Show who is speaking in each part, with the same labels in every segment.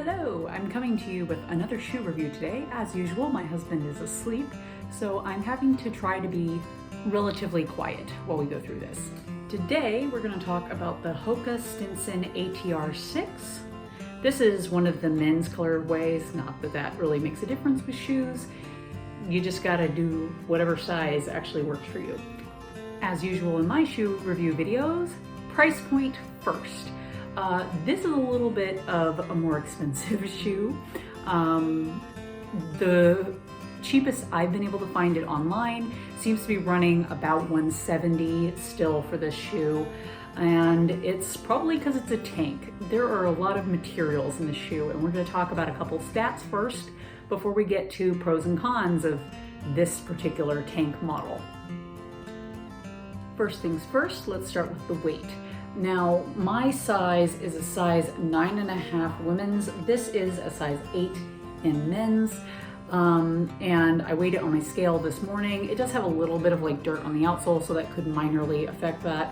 Speaker 1: Hello, I'm coming to you with another shoe review today. As usual, my husband is asleep, so I'm having to try to be relatively quiet while we go through this. Today, we're going to talk about the Hoka Stinson ATR 6. This is one of the men's colorways, not that that really makes a difference with shoes. You just gotta do whatever size actually works for you. As usual in my shoe review videos, price point first. This is a little bit of a more expensive shoe. The cheapest I've been able to find it online seems to be running about $170 still for this shoe. And it's probably because it's a tank. There are a lot of materials in the shoe, and we're going to talk about a couple stats first before we get to pros and cons of this particular tank model. First things first, let's start with the weight. Now, my size is a size 9.5 women's. This is a size 8 in men's. And I weighed it on my scale this morning. It does have a little bit of like dirt on the outsole, so that could minorly affect that.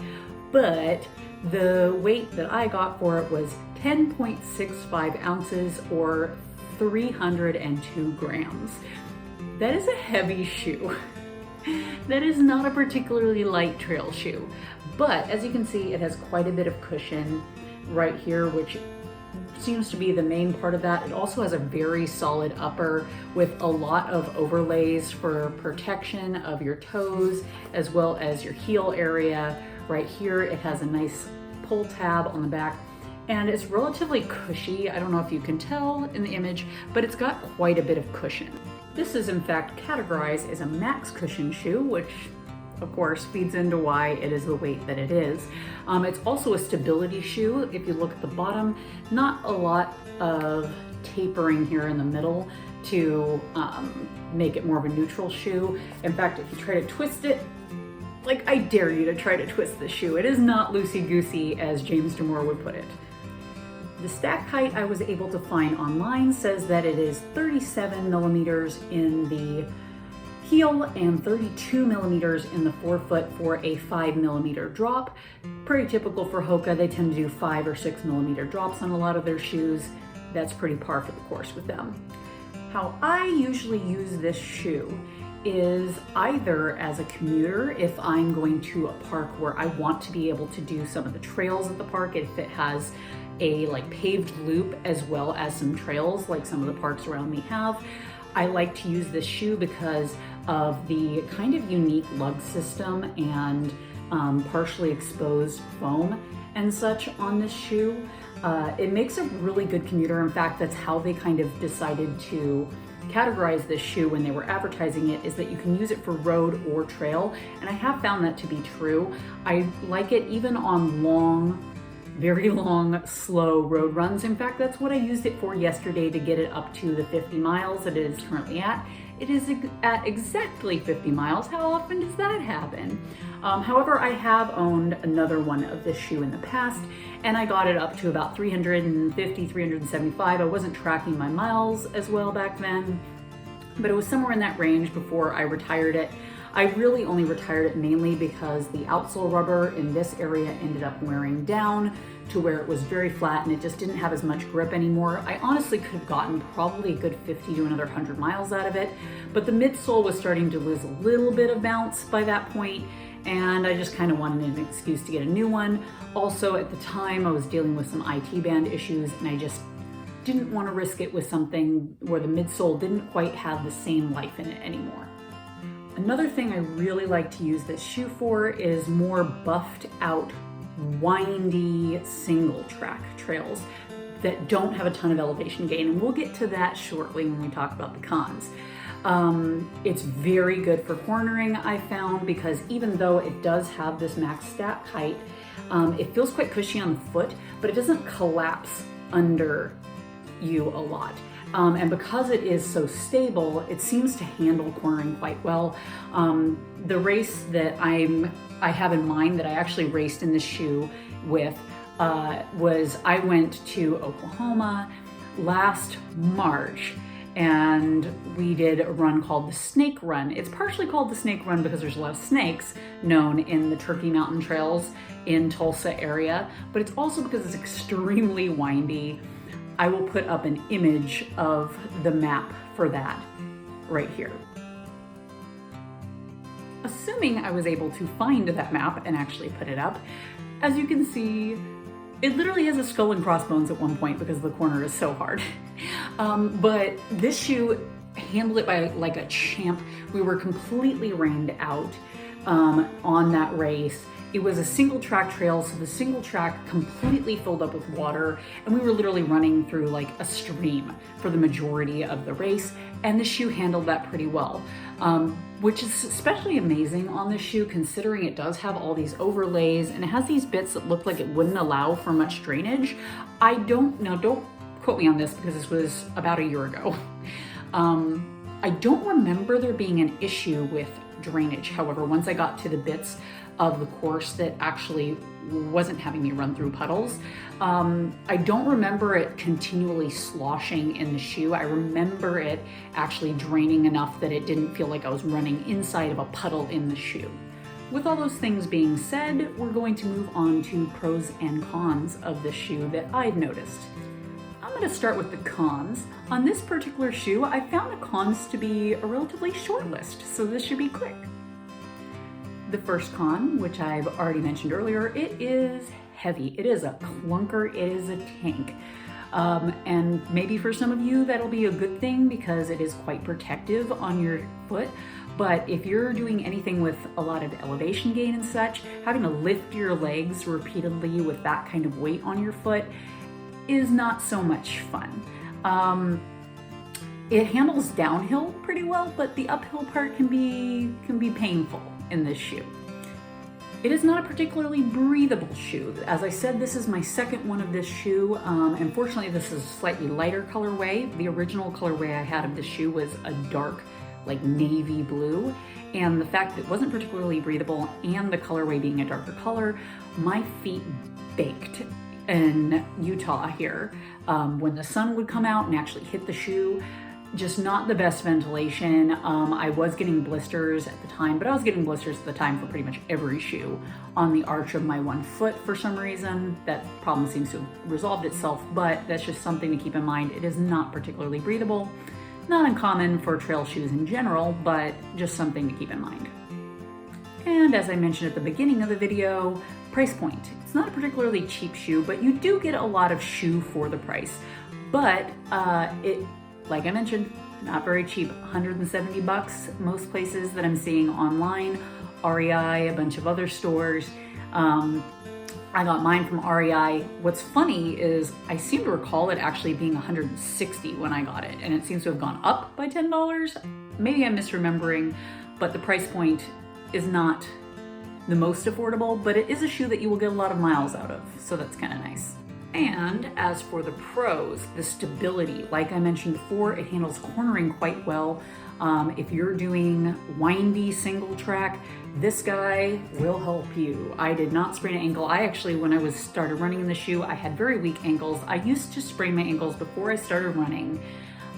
Speaker 1: But the weight that I got for it was 10.65 ounces or 302 grams. That is a heavy shoe. That is not a particularly light trail shoe, but as you can see, it has quite a bit of cushion right here, which seems to be the main part of that. It also has a very solid upper with a lot of overlays for protection of your toes as well as your heel area. Right here, it has a nice pull tab on the back, and it's relatively cushy. I don't know if you can tell in the image, but it's got quite a bit of cushion. This is in fact categorized as a max cushion shoe, which of course feeds into why it is the weight that it is. It's also a stability shoe. If you look at the bottom, not a lot of tapering here in the middle to make it more of a neutral shoe. In fact, if you try to twist it, like I dare you to try to twist the shoe. It is not loosey-goosey as James Damore would put it. The stack height I was able to find online says that it is 37 millimeters in the heel and 32 millimeters in the forefoot for a 5 millimeter drop. Pretty typical for Hoka. They tend to do 5 or 6 millimeter drops on a lot of their shoes. That's pretty par for the course with them. How I usually use this shoe is either as a commuter if I'm going to a park where I want to be able to do some of the trails at the park, if it has a like paved loop as well as some trails like some of the parks around me have. I like to use this shoe because of the kind of unique lug system and partially exposed foam and such on this shoe. It makes a really good commuter. In fact, that's how they kind of decided to categorize this shoe when they were advertising it, is that you can use it for road or trail, and I have found that to be true. I like it even on long, very long, slow road runs. In fact, that's what I used it for yesterday to get it up to the 50 miles that it is currently at. It is at exactly 50 miles. How often does that happen? However, I have owned another one of this shoe in the past, and I got it up to about 350, 375. I wasn't tracking my miles as well back then, but it was somewhere in that range before I retired it. I really only retired it mainly because the outsole rubber in this area ended up wearing down to where it was very flat and it just didn't have as much grip anymore. I honestly could have gotten probably a good 50 to another 100 miles out of it, but the midsole was starting to lose a little bit of bounce by that point, and I just kind of wanted an excuse to get a new one. Also, at the time, I was dealing with some IT band issues, and I just didn't want to risk it with something where the midsole didn't quite have the same life in it anymore. Another thing I really like to use this shoe for is more buffed out, windy single track trails that don't have a ton of elevation gain, and we'll get to that shortly when we talk about the cons. It's very good for cornering, I found, because even though it does have this max stack height, it feels quite cushy on the foot, but it doesn't collapse under you a lot. And because it is so stable, it seems to handle cornering quite well. The race that I have in mind that I actually raced in this shoe with was I went to Oklahoma last March, and we did a run called the Snake Run. It's partially called the Snake Run because there's a lot of snakes known in the Turkey Mountain trails in Tulsa area, but it's also because it's extremely windy. I will put up an image of the map for that right here. Assuming I was able to find that map and actually put it up, as you can see, it literally has a skull and crossbones at one point because the corner is so hard. But this shoe handled it by like a champ. We were completely rained out on that race. It was a single track trail, so the single track completely filled up with water, and we were literally running through like a stream for the majority of the race, and the shoe handled that pretty well, which is especially amazing on this shoe considering it does have all these overlays and it has these bits that look like it wouldn't allow for much drainage. I don't know, don't quote me on this because this was about a year ago. I don't remember there being an issue with drainage. However, once I got to the bits of the course that actually wasn't having me run through puddles, I don't remember it continually sloshing in the shoe. I remember it actually draining enough that it didn't feel like I was running inside of a puddle in the shoe. With all those things being said, we're going to move on to pros and cons of this shoe that I've noticed. I'm going to start with the cons. On this particular shoe, I found the cons to be a relatively short list, so this should be quick. The first con, which I've already mentioned earlier, it is heavy. It is a clunker, it is a tank. And maybe for some of you that'll be a good thing because it is quite protective on your foot. But if you're doing anything with a lot of elevation gain and such, having to lift your legs repeatedly with that kind of weight on your foot is not so much fun. It handles downhill pretty well, but the uphill part can be painful in this shoe. It is not a particularly breathable shoe. As I said, this is my second one of this shoe. Unfortunately, this is a slightly lighter colorway. The original colorway I had of this shoe was a dark, like navy blue. And the fact that it wasn't particularly breathable and the colorway being a darker color, my feet baked in Utah here. When the sun would come out and actually hit the shoe, just not the best ventilation. I was getting blisters at the time, but I was getting blisters at the time for pretty much every shoe on the arch of my one foot for some reason. That problem seems to have resolved itself, but that's just something to keep in mind. It is not particularly breathable. Not uncommon for trail shoes in general, but just something to keep in mind. And as I mentioned at the beginning of the video, price point. It's not a particularly cheap shoe, but you do get a lot of shoe for the price. But like I mentioned, not very cheap, 170 bucks, most places that I'm seeing online, REI, a bunch of other stores. I got mine from REI. What's funny is I seem to recall it actually being 160 when I got it, and it seems to have gone up by $10. Maybe I'm misremembering, but the price point is not the most affordable, but it is a shoe that you will get a lot of miles out of, so that's kind of nice. And as for the pros, the stability, like I mentioned before, it handles cornering quite well. If you're doing windy single track, this guy will help you. I did not sprain an ankle. I actually, when I started running in the shoe, I had very weak ankles. I used to sprain my ankles before I started running,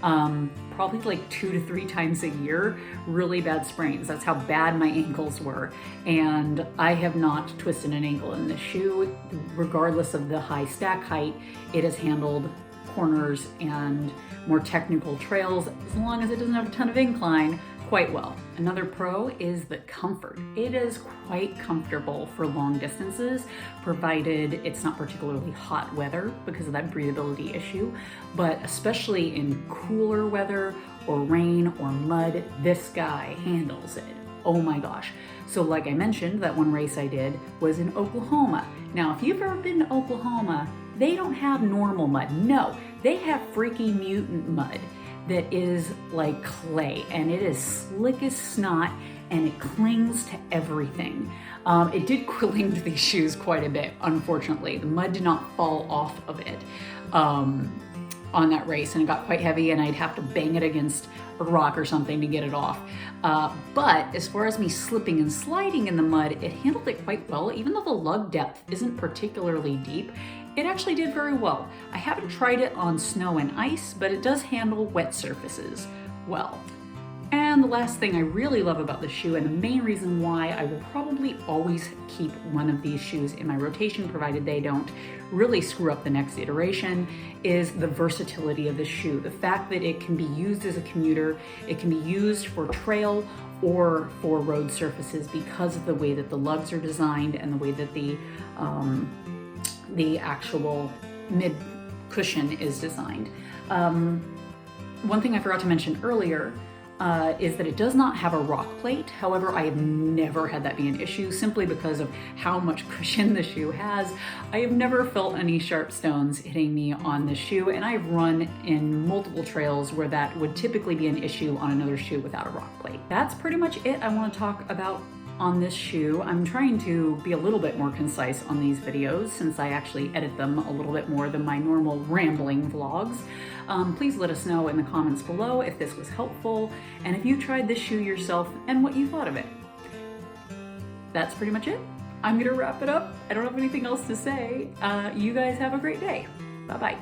Speaker 1: probably like 2 to 3 times a year, really bad sprains. That's how bad my ankles were. And I have not twisted an ankle in this shoe. Regardless of the high stack height, it has handled corners and more technical trails, as long as it doesn't have a ton of incline, quite well. Another pro is the comfort. It is quite comfortable for long distances, provided it's not particularly hot weather because of that breathability issue, but especially in cooler weather or rain or mud, this guy handles it. Oh my gosh. So like I mentioned, that one race I did was in Oklahoma. Now, if you've ever been to Oklahoma, they don't have normal mud. No, they have freaky mutant mud that is like clay, and it is slick as snot, and it clings to everything. It did cling to these shoes quite a bit, unfortunately. The mud did not fall off of it on that race, and it got quite heavy, and I'd have to bang it against a rock or something to get it off. But as far as me slipping and sliding in the mud, it handled it quite well. Even though the lug depth isn't particularly deep, it actually did very well. I haven't tried it on snow and ice, but it does handle wet surfaces well. And the last thing I really love about this shoe, and the main reason why I will probably always keep one of these shoes in my rotation, provided they don't really screw up the next iteration, is the versatility of this shoe. The fact that it can be used as a commuter, it can be used for trail or for road surfaces because of the way that the lugs are designed and the way that the actual mid cushion is designed. One thing I forgot to mention earlier is that it does not have a rock plate. However, I have never had that be an issue simply because of how much cushion the shoe has. I have never felt any sharp stones hitting me on this shoe, and I've run in multiple trails where that would typically be an issue on another shoe without a rock plate. That's pretty much it I want to talk about on this shoe. I'm trying to be a little bit more concise on these videos since I actually edit them a little bit more than my normal rambling vlogs. Please let us know in the comments below if this was helpful and if you tried this shoe yourself and what you thought of it. That's pretty much it. I'm gonna wrap it up. I don't have anything else to say. You guys have a great day. Bye-bye.